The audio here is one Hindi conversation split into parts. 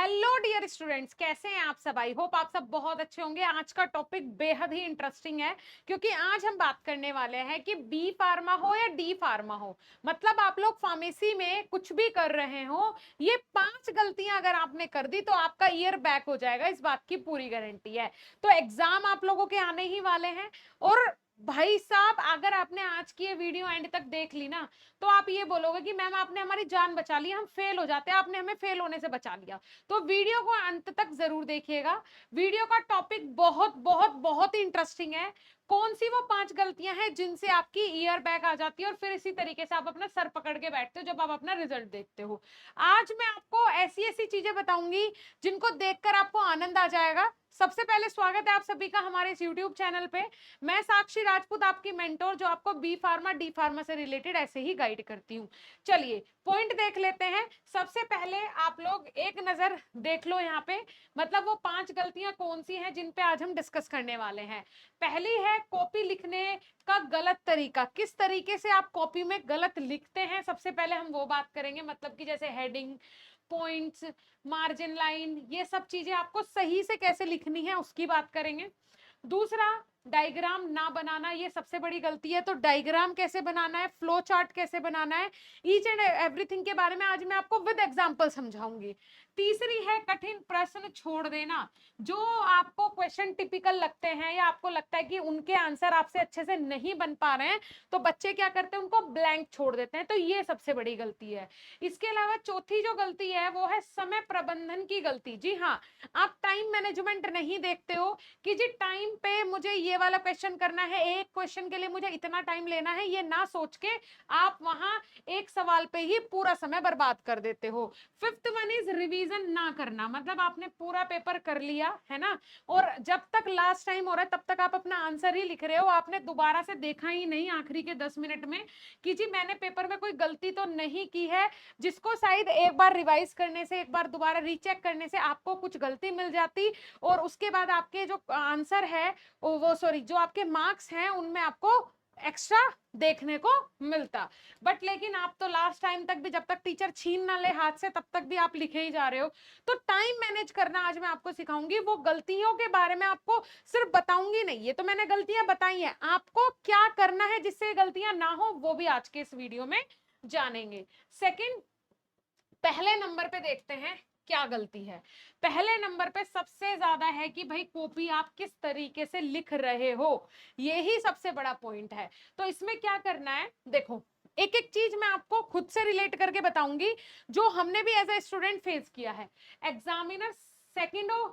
हेलो डियर स्टूडेंट्स, कैसे हैं आप सब। आई होप आप सब बहुत अच्छे होंगे। आज का टॉपिक बेहद ही इंटरेस्टिंग है क्योंकि आज हम बात करने वाले हैं कि बी फार्मा हो या डी फार्मा हो, मतलब आप लोग फार्मेसी में कुछ भी कर रहे हो, ये 5 गलतियां अगर आपने कर दी तो आपका ईयर बैक हो जाएगा। इस बात की पूरी गारंटी है। तो एग्जाम आप लोगों के आने ही वाले हैं और भाई साहब, अगर आपने आज की ये वीडियो एंड तक देख ली ना तो आप ये बोलोगे कि मैम आपने हमारी जान बचा ली, हम फेल हो जाते, आपने हमें फेल होने से बचा लिया। तो वीडियो को अंत तक जरूर देखिएगा। वीडियो का टॉपिक बहुत बहुत बहुत ही इंटरेस्टिंग है। कौन सी वो 5 गलतियां हैं जिनसे आपकी ईयर बैक आ जाती है और फिर इसी तरीके से आप अपना सर पकड़ के बैठते हो जब आप अपना रिजल्ट देखते हो। आज मैं आपको ऐसी ऐसी चीजें बताऊंगी जिनको देखकर आपको आनंद आ जाएगा। सबसे पहले स्वागत है आप सभी का हमारे इस YouTube चैनल पे। मैं साक्षी राजपूत, आपकी मेंटोर, जो आपको बी फार्मा डी फार्मा से रिलेटेड ऐसे ही गाइड करती हूँ। चलिए पॉइंट देख लेते हैं। सबसे पहले आप लोग एक नजर देख लो यहाँ पे, मतलब वो 5 गलतियां कौन सी हैं जिन पे आज हम डिस्कस करने वाले हैं। पहली है कॉपी लिखने का गलत तरीका। किस तरीके से आप कॉपी में गलत लिखते हैं, सबसे पहले हम वो बात करेंगे। मतलब कि जैसे हेडिंग, पॉइंट्स, मार्जिन लाइन, ये सब चीजें आपको सही से कैसे लिखनी है उसकी बात करेंगे। दूसरा, डायग्राम ना बनाना, ये सबसे बड़ी गलती है। तो डायग्राम कैसे बनाना है, फ्लो चार्ट कैसे बनाना है, ईच एंड एवरीथिंग के बारे में आज मैं आपको विद एग्जांपल समझाऊंगी। तीसरी है कठिन प्रश्न छोड़ देना। जो आपको क्वेश्चन टिपिकल लगते हैं या आपको लगता है कि उनके आंसर आपसे अच्छे से नहीं बन पा रहे हैं, तो बच्चे क्या करते हैं, उनको ब्लैंक छोड़ देते हैं। तो ये सबसे बड़ी गलती है। इसके अलावा चौथी जो गलती है वो है समय प्रबंधन की गलती। जी हाँ, आप टाइम मैनेजमेंट नहीं देखते हो कि जी टाइम पे मुझे ये वाला क्वेश्चन करना है, एक क्वेश्चन के लिए मुझे इतना टाइम लेना है, ये ना सोच के आप वहां एक सवाल पे ही पूरा समय बर्बाद कर देते हो। फिफ्थ वन इज रिवीजन ना करना। मतलब आपने पूरा पेपर कर लिया है ना, और जब तक लास्ट टाइम हो रहा है तब तक आप अपना आंसर ही लिख रहे हो, आपने दोबारा से देखा ही नहीं आखिरी के 10 मिनट में कि जी मैंने पेपर में कोई गलती तो नहीं की है, जिसको शायद एक बार रिवाइज करने से, एक बार दोबारा रीचेक करने से आपको कुछ गलती मिल जाती और उसके बाद आपके जो आंसर है वो सॉरी जो आपके मार्क्स हैं उनमें आपको एक्स्ट्रा देखने को मिलता। बट लेकिन आप तो लास्ट टाइम तक भी, जब तक टीचर छीन ना ले हाथ से, तब तक भी आप लिखे ही जा रहे हो। तो टाइम मैनेज करना आज मैं आपको सिखाऊंगी। वो गलतियों के बारे में आपको सिर्फ बताऊंगी नहीं, ये तो मैंने गलतियां बताई हैं, आपको क्या करना है जिससे गलतियां ना हो वो भी आज के इस वीडियो में जानेंगे। सेकंड, पहले नंबर पे देखते हैं क्या गलती है। पहले नंबर पे सबसे ज्यादा है कि भाई कॉपी आप किस तरीके से लिख रहे हो, यही सबसे बड़ा पॉइंट है। तो इसमें क्या करना है, देखो एक एक चीज मैं आपको खुद से रिलेट करके बताऊंगी जो हमने भी एज ए स्टूडेंट फेस किया है। एग्जामिनर सेकंडों,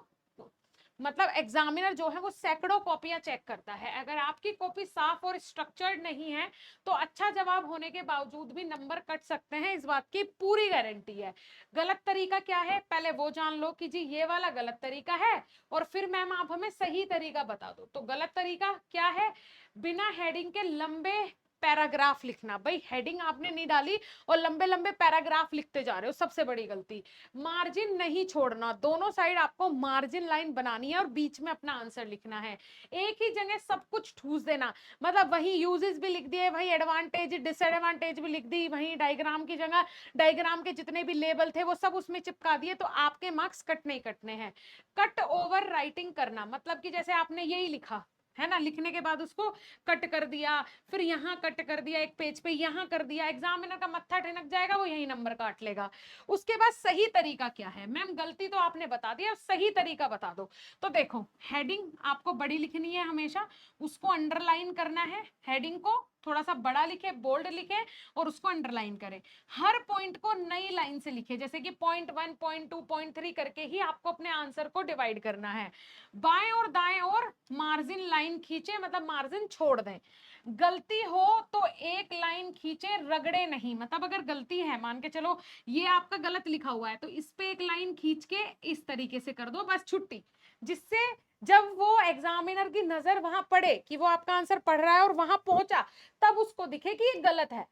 मतलब एग्जामिनर जो है वो सैकड़ों कॉपियां चेक करता है। अगर आपकी कॉपी साफ और स्ट्रक्चर्ड नहीं है तो अच्छा जवाब होने के बावजूद भी नंबर कट सकते हैं, इस बात की पूरी गारंटी है। गलत तरीका क्या है, पहले वो जान लो कि जी ये वाला गलत तरीका है और फिर मैम आप हमें सही तरीका बता दो। तो गलत तरीका क्या है, बिना हेडिंग के लंबे पैराग्राफ लिखना। भाई हेडिंग आपने नहीं डाली और लंबे लंबे पैराग्राफ लिखते जा रहे हो, सबसे बड़ी गलती। मार्जिन नहीं छोड़ना, दोनों साइड आपको मार्जिन लाइन बनानी है और बीच में अपना आंसर लिखना है। एक ही जगह सब कुछ ठूस देना, मतलब वही यूजेस भी लिख दिए, वही एडवांटेज डिसएडवांटेज भी लिख दी, वही डायग्राम की जगह डायग्राम के जितने भी लेबल थे वो सब उसमें चिपका दिए, तो आपके मार्क्स कट नहीं कटने हैं। कट ओवर राइटिंग करना, मतलब कि जैसे आपने यही लिखा है ना, लिखने के बाद उसको कट कर दिया, फिर यहाँ कट कर दिया, एक पेज पे यहाँ कर दिया, एग्जामिनर का मत्था ठनक जाएगा, वो यही नंबर काट लेगा। उसके बाद सही तरीका क्या है, मैम गलती तो आपने बता दिया, सही तरीका बता दो। तो देखो हेडिंग आपको बड़ी लिखनी है हमेशा, उसको अंडरलाइन करना है, हेडिंग को थोड़ा सा बड़ा लिखे, बोल्ड लिखे और उसको अंडरलाइन करें। हर पॉइंट को नई लाइन से लिखे, जैसे कि पॉइंट 1, पॉइंट 2, पॉइंट 3 करके ही आपको अपने आंसर को डिवाइड करना है। बाएं और दाएं और मार्जिन लाइन खींचे, मतलब मार्जिन छोड़ दें। गलती हो तो एक लाइन खींचे, रगड़े नहीं। मतलब अगर गलती है, मान के चलो ये आपका गलत लिखा हुआ है, तो इस पे एक लाइन खींच के इस तरीके से कर दो, बस छुट्टी। जिससे जब वो एग्जामिनर की नजर वहां पड़े कि वो आपका आंसर पढ़ रहा है और वहां पहुंचा, तब उसको दिखे कि ये गलत है।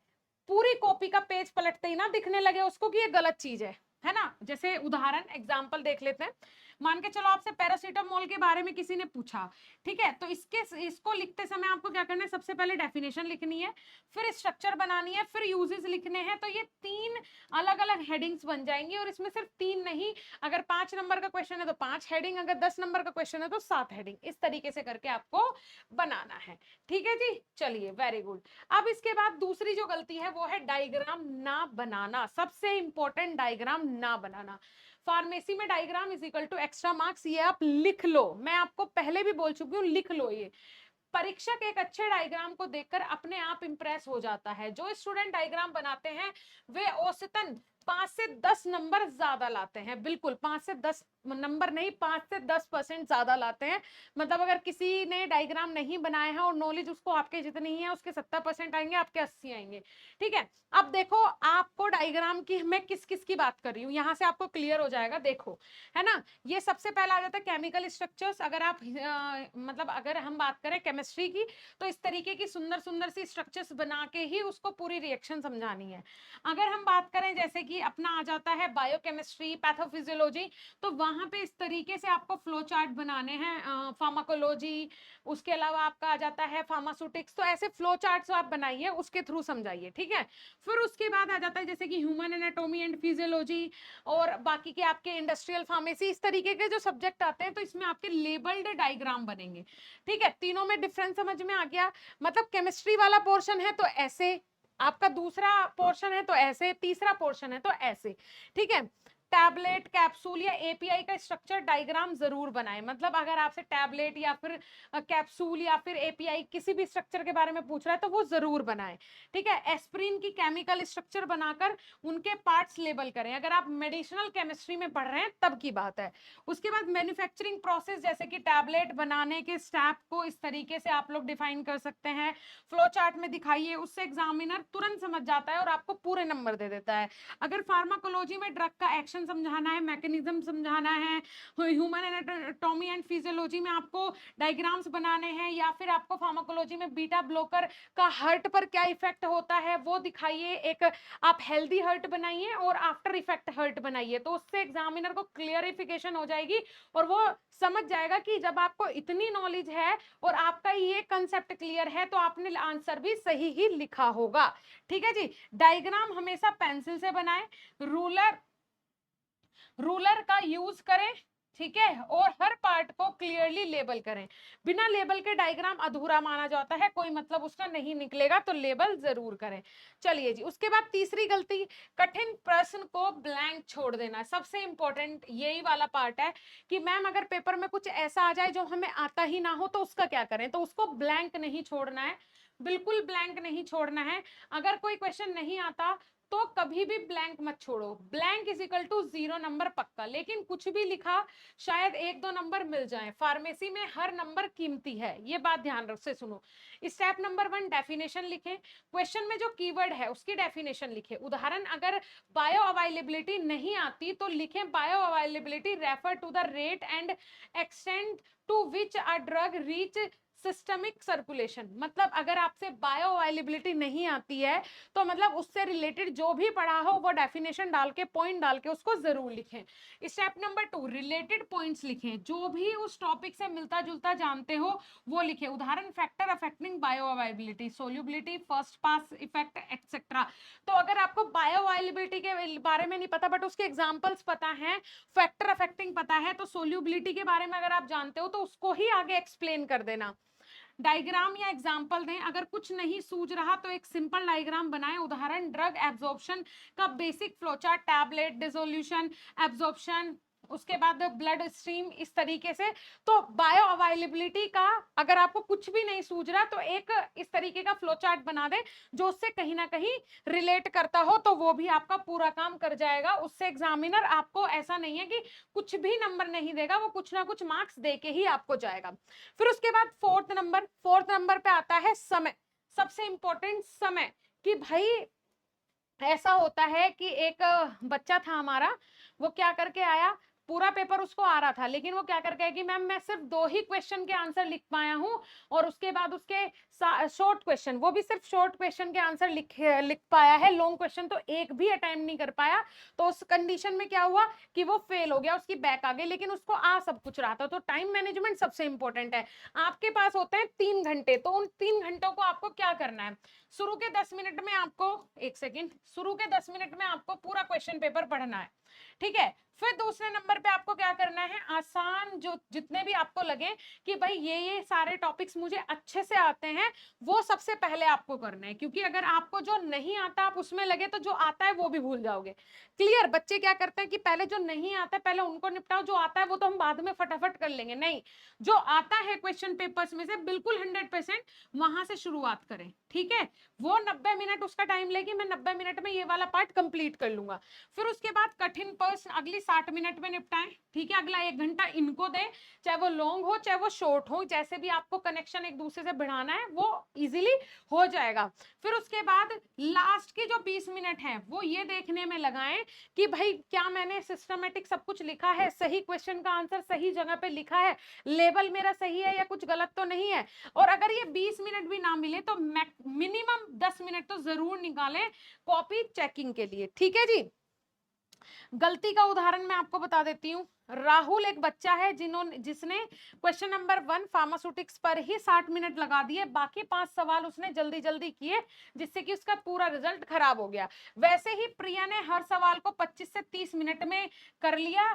पूरी कॉपी का पेज पलटते ही ना दिखने लगे उसको कि ये गलत चीज है ना। जैसे उदाहरण एग्जाम्पल देख लेते हैं। मान के चलो आपसे पैरासीटामोल के बारे में किसी ने पूछा, ठीक है, तो इसको लिखते समय आपको क्या करना है, सबसे पहले डेफिनेशन लिखनी है, फिर स्ट्रक्चर बनानी है, फिर यूजेस लिखने हैं। तो ये 3 अलग अलग हेडिंग्स बन जाएंगी, और इसमें सिर्फ 3 नहीं, अगर 5 नंबर का क्वेश्चन है तो 5 हेडिंग, अगर 10 नंबर का क्वेश्चन है तो 7 हेडिंग, इस तरीके से करके आपको बनाना है। ठीक है जी, चलिए वेरी गुड। अब इसके बाद दूसरी जो गलती है वो है डायग्राम ना बनाना, सबसे इंपॉर्टेंट डायग्राम ना बनाना। फार्मेसी में diagram is equal to extra marks, ये आप लिख लो, मैं आपको पहले भी बोल चुकी हूँ, लिख लो ये। परीक्षक एक अच्छे डायग्राम को देखकर अपने आप इंप्रेस हो जाता है। जो स्टूडेंट डायग्राम बनाते हैं वे औसतन 5 से 10 नंबर ज्यादा लाते हैं, बिल्कुल 5 से 10 नंबर नहीं, 5 से 10% ज्यादा लाते हैं। मतलब अगर किसी ने डायग्राम नहीं बनाया है और नॉलेज उसको आपके जितनी ही है, उसके 70% आएंगे, आपके 80 आएंगे। ठीक है, अब देखो आपको डायग्राम की मैं किस किस की बात कर रही हूँ, यहां से आपको क्लियर हो जाएगा, देखो है ना। ये सबसे पहला आ जाता है केमिकल स्ट्रक्चर्स। अगर आप मतलब अगर हम बात करें केमिस्ट्री की, तो इस तरीके की सुंदर सुंदर सी स्ट्रक्चर्स बना के ही उसको पूरी रिएक्शन समझानी है। अगर हम बात करें जैसे कि अपना आ जाता है बायोकेमिस्ट्री, पैथोफिजियोलॉजी, तो वहां पे इस तरीके से आपको फ्लो चार्ट बनाने हैं। फार्माकोलॉजी, उसके अलावा आपका आ जाता है फार्मास्यूटिक्स, तो ऐसे फ्लो चार्ट्स आप बनाइए, उसके थ्रू समझाइए। ठीक है, फिर उसके बाद आ जाता है जैसे कि ह्यूमन एनाटॉमी एंड फिजियोलॉजी, और बाकी के आपके इंडस्ट्रियल फार्मेसी, इस तरीके के जो सब्जेक्ट आते हैं, तो इसमें आपके लेबल्ड डायग्राम बनेंगे। ठीक है, तीनों में डिफरेंस समझ में आ गया। मतलब केमिस्ट्री वाला पोर्शन है तो ऐसे, आपका दूसरा पोर्शन है तो ऐसे, तीसरा पोर्शन है तो ऐसे। ठीक है, टैबलेट, कैप्सूल या एपीआई का स्ट्रक्चर डायग्राम जरूर बनाएं। मतलब अगर आपसे टैबलेट या फिर कैप्सूल या फिर एपीआई किसी भी स्ट्रक्चर के बारे में पूछ रहा है तो वो जरूर बनाएं। ठीक है, एस्प्रिन की केमिकल स्ट्रक्चर बनाकर उनके पार्ट्स लेबल करें, अगर आप मेडिसिनल केमिस्ट्री में पढ़ रहे हैं तब की बात है। उसके बाद मैन्युफैक्चरिंग प्रोसेस, जैसे कि टैबलेट बनाने के स्टेप को इस तरीके से आप लोग डिफाइन कर सकते हैं, फ्लो चार्ट में दिखाइए, उससे एग्जामिनर तुरंत समझ जाता है और आपको पूरे नंबर दे देता है। अगर फार्माकोलॉजी में ड्रग का एक्शन समझाना है, मैकेनिज्म समझाना है, ह्यूमन एनाटॉमी एंड फिजियोलॉजी में आपको डायग्राम्स बनाने हैं, या फिर आपको फार्माकोलॉजी में बीटा ब्लॉकर का हार्ट पर क्या इफेक्ट होता है वो दिखाइए, एक आप हेल्दी हार्ट बनाइए और आफ्टर इफेक्ट हार्ट बनाइए, तो उससे एग्जामिनर को क्लियरिफिकेशन हो जाएगी और वो समझ जाएगा कि जब आपको इतनी नॉलेज है और आपका ये कंसेप्ट क्लियर है तो आपने आंसर भी सही ही लिखा होगा। ठीक है जी, डायग्राम हमेशा पेंसिल से बनाएं, रूलर का यूज करें। ठीक है, और हर पार्ट को क्लियरली लेबल करें। बिना लेबल के डायग्राम अधूरा माना जाता है, कोई मतलब उसका नहीं निकलेगा, तो लेबल जरूर करें। चलिए जी, उसके बाद तीसरी गलती, कठिन प्रश्न को ब्लैंक छोड़ देना। सबसे इंपॉर्टेंट यही वाला पार्ट है कि मैम अगर पेपर में कुछ ऐसा आ जाए जो हमें आता ही ना हो तो उसका क्या करें, तो उसको ब्लैंक नहीं छोड़ना है, बिल्कुल ब्लैंक नहीं छोड़ना है। अगर कोई क्वेश्चन नहीं आता तो कभी भी ब्लैंक मत छोड़ो, blank is equal to 0 number पक्का, लेकिन कुछ भी लिखा शायद 1-2 नंबर मिल जाए, फार्मेसी में हर नंबर कीमती है, ये बात ध्यान से सुनो। स्टेप नंबर 1, डेफिनेशन लिखें, क्वेश्चन में जो कीवर्ड है उसकी डेफिनेशन लिखें। उदाहरण, अगर बायो अवेलेबिलिटी नहीं आती तो लिखें bioavailability refer to the rate and extent to which a drug reach systemic circulation. मतलब अगर आपसे बायो अवेलेबिलिटी नहीं आती है तो मतलब उससे रिलेटेड जो भी पढ़ा हो वो डेफिनेशन डाल के, पॉइंट डाल के उसको जरूर लिखें। स्टेप नंबर 2, रिलेटेड पॉइंट्स लिखें, जो भी उस टॉपिक से मिलता जुलता जानते हो वो लिखें। उदाहरण, factor affecting bio availability, solubility, first pass effect etcetera. तो अगर आपको बायो अवेलेबिलिटी के बारे में नहीं पता बट उसके एग्जांपल्स पता है, फैक्टर अफेक्टिंग पता है, तो सोल्यूबिलिटी के बारे में अगर आप जानते हो तो उसको ही आगे एक्सप्लेन कर देना। डायग्राम या एग्जाम्पल दें, अगर कुछ नहीं सूझ रहा तो एक सिंपल डायग्राम बनाएं। उदाहरण, ड्रग एब्जॉर्प्शन का basic flowchart, tablet dissolution, absorption, उसके बाद ब्लड स्ट्रीम, इस तरीके से। तो बायो अवेलेबिलिटी का अगर आपको कुछ भी नहीं सूझ रहा तो एक इस तरीके का फ्लो चार्ट बना दे जो उससे कहीं ना कहीं रिलेट करता हो, तो वो भी आपका पूरा काम कर जाएगा। उससे एग्जामिनर आपको ऐसा नहीं है कि कुछ भी नंबर नहीं देगा, वो कुछ ना कुछ मार्क्स दे के ही आपको जाएगा। फिर उसके बाद फोर्थ नंबर पे आता है समय, सबसे इंपॉर्टेंट समय। कि भाई ऐसा होता है कि एक बच्चा था हमारा, वो क्या करके आया, पूरा पेपर उसको आ रहा था, लेकिन वो क्या करके कि मैम मैं सिर्फ 2 ही क्वेश्चन के आंसर लिख पाया हूँ, और उसके बाद उसके शॉर्ट क्वेश्चन, वो भी सिर्फ शॉर्ट क्वेश्चन के आंसर लिख पाया है, लॉन्ग क्वेश्चन तो एक भी अटेम्प्ट नहीं कर पाया। तो उस कंडीशन में क्या हुआ कि वो फेल हो गया, उसकी बैक आ गई, लेकिन उसको आ सब कुछ रहा था। तो टाइम मैनेजमेंट सबसे इंपॉर्टेंट है। आपके पास होते हैं 3 घंटे, तो उन 3 घंटों को आपको क्या करना है, शुरू के 10 मिनट में आपको, एक सेकेंड, शुरू के 10 मिनट में आपको पूरा क्वेश्चन पेपर पढ़ना है, ठीक है। फिर दूसरे नंबर पे आपको क्या करना है, आसान जो जितने भी आपको लगे कि भाई ये सारे टॉपिक्स मुझे अच्छे से आते हैं, वो सबसे पहले आपको करना है, क्योंकि अगर आपको जो नहीं आता आप उसमें लगे तो जो आता है वो भी भूल जाओगे। क्लियर? बच्चे क्या करते हैं कि पहले जो नहीं आता है पहले उनको निपटाओ, जो आता है वो तो हम बाद में फटाफट कर लेंगे। नहीं, जो आता है क्वेश्चन पेपर्स में से बिल्कुल 100% वहां से शुरुआत करें, ठीक है। वो 90 मिनट उसका टाइम लेगी, मैं 90 मिनट में ये वाला पार्ट कंप्लीट कर लूंगा। फिर उसके बाद कठिन प्रश्न अगली 60 मिनट में निपटाएं, ठीक है। अगला 1 घंटा इनको दें, चाहे वो लॉन्ग हो चाहे वो शॉर्ट हो, जैसे भी आपको कनेक्शन एक दूसरे से बढ़ाना है वो इजीली हो जाएगा। फिर उसके बाद लास्ट के जो 20 मिनट है वो ये देखने में लगाएं कि भाई क्या मैंने सिस्टमेटिक सब कुछ लिखा है, सही क्वेश्चन का आंसर सही जगह पे लिखा है, लेवल मेरा सही है या कुछ गलत तो नहीं है। और अगर ये 20 मिनट भी ना मिले तो मिनिमम 10 मिनट तो जरूर निकालें कॉपी चेकिंग के लिए, ठीक है जी। गलती का उदाहरण मैं आपको बता देती हूँ। राहुल एक बच्चा है जिसने क्वेश्चन नंबर 1 फार्मास्यूटिक्स पर ही 60 मिनट लगा दिए, बाकी 5 सवाल उसने जल्दी जल्दी किए, जिससे कि उसका पूरा रिजल्ट खराब हो गया। वैसे ही प्रिया ने हर सवाल को 25 से 30 मिनट में कर लिया,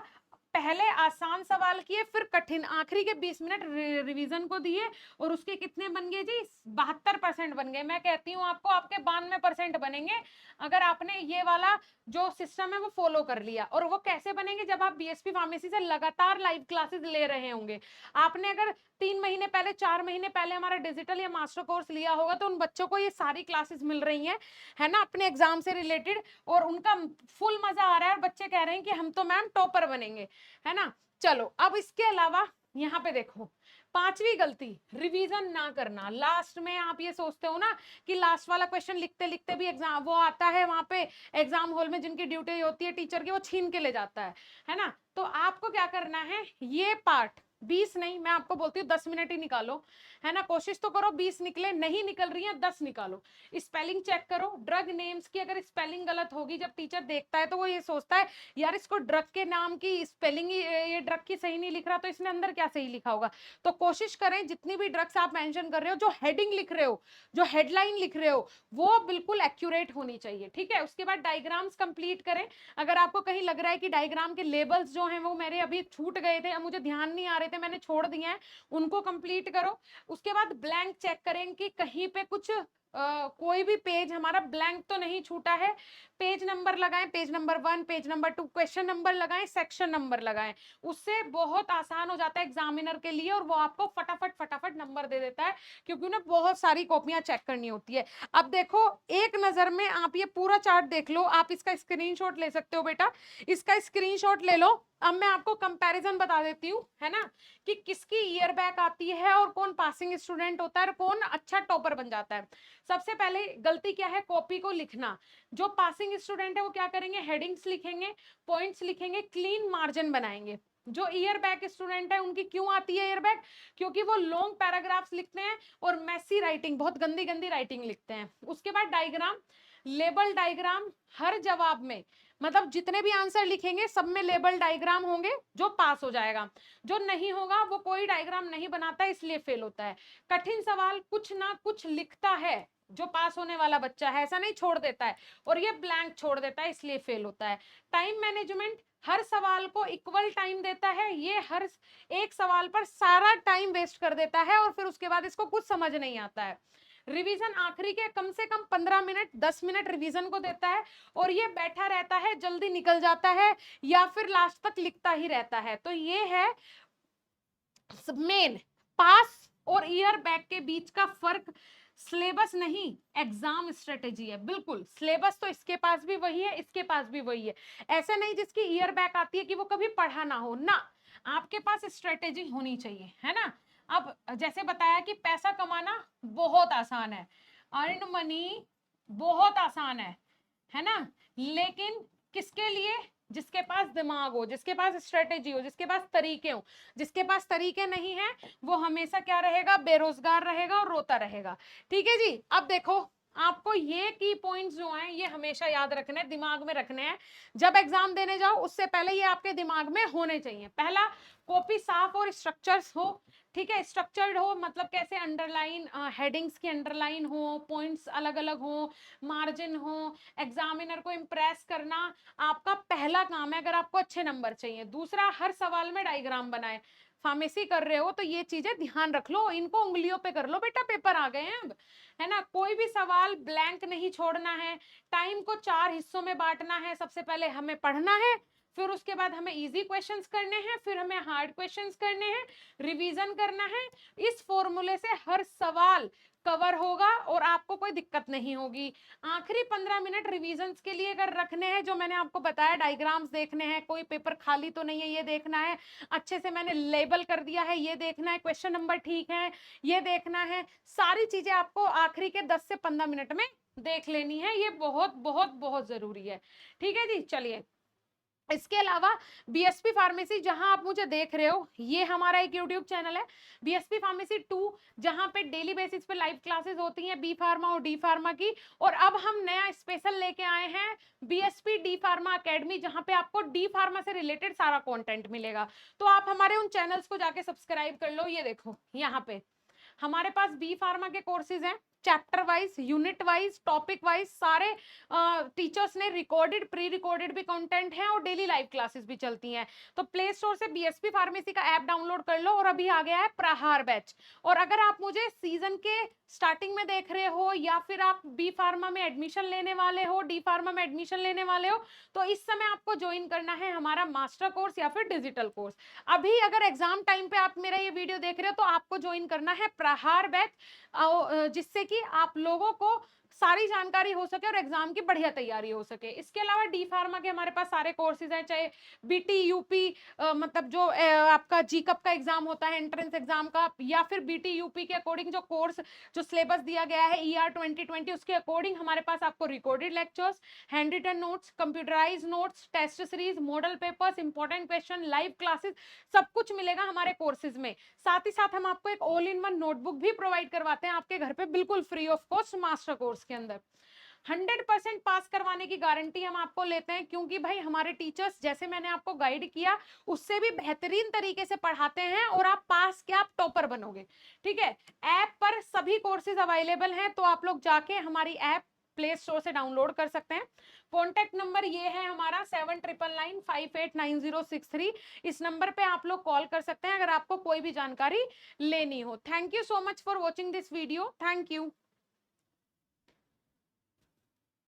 पहले आसान सवाल किए फिर कठिन, आखिरी के 20 मिनट रिवीजन को दिए, और उसके कितने बन गए जी, 72% बन गए। मैं कहती हूँ आपको आपके 92% बनेंगे अगर आपने ये वाला जो सिस्टम है वो फॉलो कर लिया। और वो कैसे बनेंगे, जब आप बीएसपी फार्मेसी से लगातार लाइव क्लासेस ले रहे होंगे। आपने अगर 3 महीने पहले 4 महीने पहले हमारा डिजिटल या मास्टर कोर्स लिया होगा तो उन बच्चों को ये सारी क्लासेस मिल रही हैं, है ना, अपने एग्जाम से रिलेटेड, और उनका फुल मजा आ रहा है और बच्चे कह रहे हैं कि हम तो मैम टॉपर बनेंगे, है ना। चलो अब इसके अलावा यहाँ पे देखो, 5वीं गलती, रिवीजन ना करना। लास्ट में आप ये सोचते हो ना कि लास्ट वाला क्वेश्चन लिखते लिखते भी एग्जाम वो आता है, वहां पे एग्जाम हॉल में जिनकी ड्यूटी होती है टीचर की, वो छीन के ले जाता है ना। तो आपको क्या करना है, ये पार्ट 20 नहीं, मैं आपको बोलती हूँ 10 मिनट ही निकालो, है ना। कोशिश तो करो 20 निकले, नहीं निकल रही है 10 निकालो। स्पेलिंग चेक करो, ड्रग नेम्स की अगर स्पेलिंग गलत होगी जब टीचर देखता है तो वो ये सोचता है यार इसको ड्रग के नाम की स्पेलिंग ये ड्रग की सही नहीं लिख रहा, तो इसने अंदर क्या सही लिखा होगा। तो कोशिश करें जितनी भी ड्रग्स आप मेंशन कर रहे हो, जो हेडिंग लिख रहे हो, जो हेडलाइन लिख रहे हो, वो बिल्कुल एक्यूरेट होनी चाहिए, ठीक है। उसके बाद डायग्राम्स कंप्लीट करें। अगर आपको कहीं लग रहा है कि डायग्राम के लेबल्स जो हैं वो मेरे अभी छूट गए थे, मुझे ध्यान नहीं आ रहे थे, मैंने छोड़ दिए हैं, उनको कंप्लीट करो। उसके बाद ब्लैंक चेक करें कि कहीं पे कुछ कोई भी पेज हमारा ब्लैंक तो नहीं छूटा है। पेज नंबर लगाएं, page number 1, page number 2, question number लगाएं, सेक्शन नंबर लगाएं। उससे बहुत आसान हो जाता है एग्जामिनर के लिए, और वो आपको फटाफट फटाफट नंबर दे देता है, क्योंकि उन्हें बहुत सारी कॉपियां चेक करनी होती है। अब देखो एक नजर में आप ये पूरा चार्ट देख लो, आप इसका स्क्रीनशॉट ले सकते हो बेटा, इसका स्क्रीनशॉट ले लो। अब मैं आपको कंपैरिजन बता देती हूँ, है ना, कि किसकी ईयर बैक आती है और कौन पासिंग स्टूडेंट होता है और कौन अच्छा टॉपर बन जाता है। सबसे पहले गलती क्या है, कॉपी को लिखना। जो पासिंग स्टूडेंट है वो क्या करेंगे, हेडिंग्स लिखेंगे, पॉइंट्स लिखेंगे, क्लीन मार्जिन बनाएंगे। जो ईयर बैक स्टूडेंट है उनकी क्यों आती है ईयर बैक, क्योंकि वो लॉन्ग पैराग्राफ्स लिखते हैं और मैसी राइटिंग, बहुत गंदी गंदी राइटिंग लिखते हैं। उसके बाद डायग्राम, लेबल डायग्राम हर जवाब में, मतलब जितने भी आंसर लिखेंगे सब में लेबल डायग्राम होंगे, जो पास हो जाएगा। जो नहीं होगा वो कोई डायग्राम नहीं बनाता, इसलिए फेल होता है। कठिन सवाल कुछ ना कुछ लिखता है, जो पास होने वाला बच्चा है ऐसा नहीं छोड़ देता है, और ये ब्लैंक छोड़ देता है, इसलिए फेल होता है। टाइम मैनेजमेंट, हर सवाल को इक्वल टाइम देता है, ये हर एक सवाल पर सारा टाइम वेस्ट कर देता है और फिर उसके बाद इसको कुछ समझ नहीं आता है। रिवीजन आखिरी के कम से कम 15 मिनट 10 मिनट रिवीजन को देता है, और ये बैठा रहता है, जल्दी निकल जाता है या फिर लास्ट तक लिखता ही रहता है। तो ये है मेन पास और ईयर बैक के बीच का फर्क। सिलेबस नहीं, एग्जाम स्ट्रेटेजी है। बिल्कुल सिलेबस तो इसके पास भी वही है, इसके पास भी वही है। ऐसा नहीं जिसकी ईयर बैक आती है कि वो कभी पढ़ा ना हो ना, आपके पास स्ट्रेटेजी होनी चाहिए, है ना। अब जैसे बताया कि पैसा कमाना बहुत आसान है, अर्न मनी बहुत आसान है ना, लेकिन किसके लिए, जिसके पास दिमाग हो, जिसके पास स्ट्रेटेजी हो, जिसके पास तरीके हो। जिसके पास तरीके नहीं है वो हमेशा क्या रहेगा, बेरोजगार रहेगा और रोता रहेगा। ठीक है जी। अब देखो आपको ये की पॉइंट्स जो हैं ये हमेशा याद रखने हैं, दिमाग में रखने हैं। जब एग्जाम देने जाओ उससे पहले ये आपके दिमाग में होने चाहिए। पहला, कॉपी साफ और स्ट्रक्चर्स हो। ठीक है, स्ट्रक्चर्ड हो मतलब कैसे, अंडरलाइन, हेडिंग्स की अंडरलाइन हो, पॉइंट्स अलग अलग हो, मार्जिन हो। एग्जामिनर को इम्प्रेस करना आपका पहला काम है अगर आपको अच्छे नंबर चाहिए। दूसरा, हर सवाल में डायग्राम बनाए। फार्मेसी कर रहे हो तो ये चीजें ध्यान रख लो, इनको उंगलियों पे कर लो बेटा, पेपर आ गए हैं अब, है ना। कोई भी सवाल ब्लैंक नहीं छोड़ना है। टाइम को 4 हिस्सों में बांटना है। सबसे पहले हमें पढ़ना है, फिर उसके बाद हमें इजी क्वेश्चंस करने हैं, फिर हमें हार्ड क्वेश्चंस करने हैं, रिवीजन करना है। इस फॉर्मूले से हर सवाल कवर होगा और आपको कोई दिक्कत नहीं होगी। आखिरी 15 मिनट रिवीजन के लिए अगर रखने हैं, जो मैंने आपको बताया, डायग्राम्स देखने हैं, कोई पेपर खाली तो नहीं है ये देखना है, अच्छे से मैंने लेबल कर दिया है ये देखना है, क्वेश्चन नंबर ठीक है ये देखना है। सारी चीजें आपको आखिरी के 10 से 15 मिनट में देख लेनी है। ये बहुत बहुत बहुत जरूरी है। ठीक है जी। चलिए, इसके अलावा बीएसपी फार्मेसी जहां आप मुझे देख रहे हो, ये हमारा एक यूट्यूब चैनल है बीएसपी फार्मेसी 2, जहां पे डेली बेसिस पे लाइव क्लासेस होती हैं बी फार्मा और डी फार्मा की। और अब हम नया स्पेशल लेके आए हैं बीएसपी डी फार्मा एकेडमी, जहां पे आपको डी फार्मा से रिलेटेड सारा कंटेंट मिलेगा। तो आप हमारे उन चैनल्स को जाके सब्सक्राइब कर लो। ये देखो यहाँ पे हमारे पास बी फार्मा के कोर्सेज हैं, chapter wise, unit wise, topic wise, सारे टीचर्स ने रिकॉर्डेड, प्री रिकॉर्डेड भी कंटेंट है और डेली लाइव क्लासेस भी चलती हैं। तो प्ले स्टोर से बीएसपी फार्मेसी का ऐप डाउनलोड कर लो। और अभी आ गया है प्रहार बैच। और अगर आप मुझे सीजन के स्टार्टिंग में देख रहे हो या फिर आप बी फार्मा में एडमिशन लेने वाले हो, डी फार्मा में एडमिशन लेने वाले हो, तो इस समय आपको ज्वाइन करना है हमारा मास्टर कोर्स या फिर डिजिटल कोर्स। अभी अगर एग्जाम टाइम पे आप मेरा ये वीडियो देख रहे हो तो आपको ज्वाइन करना है प्रहार बैच, जिससे कि आप लोगों को सारी जानकारी हो सके और एग्जाम की बढ़िया तैयारी हो सके। इसके अलावा डी फार्मा के हमारे पास सारे कोर्सेज हैं, चाहे बीटी यूपी मतलब जो आपका जीकअप का एग्जाम होता है एंट्रेंस एग्जाम का, या फिर बीटी यूपी के अकॉर्डिंग जो कोर्स, जो सिलेबस दिया गया है ईआर 2020 उसके अकॉर्डिंग हमारे पास आपको recorded lectures, hand written notes, computerize notes, test series, model papers, important question, live classes, सब कुछ मिलेगा हमारे कोर्सेज में। साथ ही साथ हम आपको एक ऑल इन वन नोटबुक भी प्रोवाइड करवाते हैं आपके घर पे बिल्कुल free of cost master course के अंदर। 100% पास करवाने की गारंटी हम आपको लेते हैं, क्योंकि भाई हमारे टीचर्स जैसे मैंने आपको गाइड किया उससे भी बेहतरीन तरीके से पढ़ाते हैं और आप पास क्या, आप टॉपर बनोगे। ठीक है, ऐप पर सभी कोर्सेज अवेलेबल हैं, तो आप लोग जाके हमारी ऐप प्ले स्टोर से डाउनलोड कर सकते हैं। कॉन्टैक्ट नंबर ये है हमारा 7999589063। इस नंबर पे आप लोग कॉल कर सकते हैं अगर आपको कोई भी जानकारी लेनी हो। Thank you so much for watching this video. Thank you.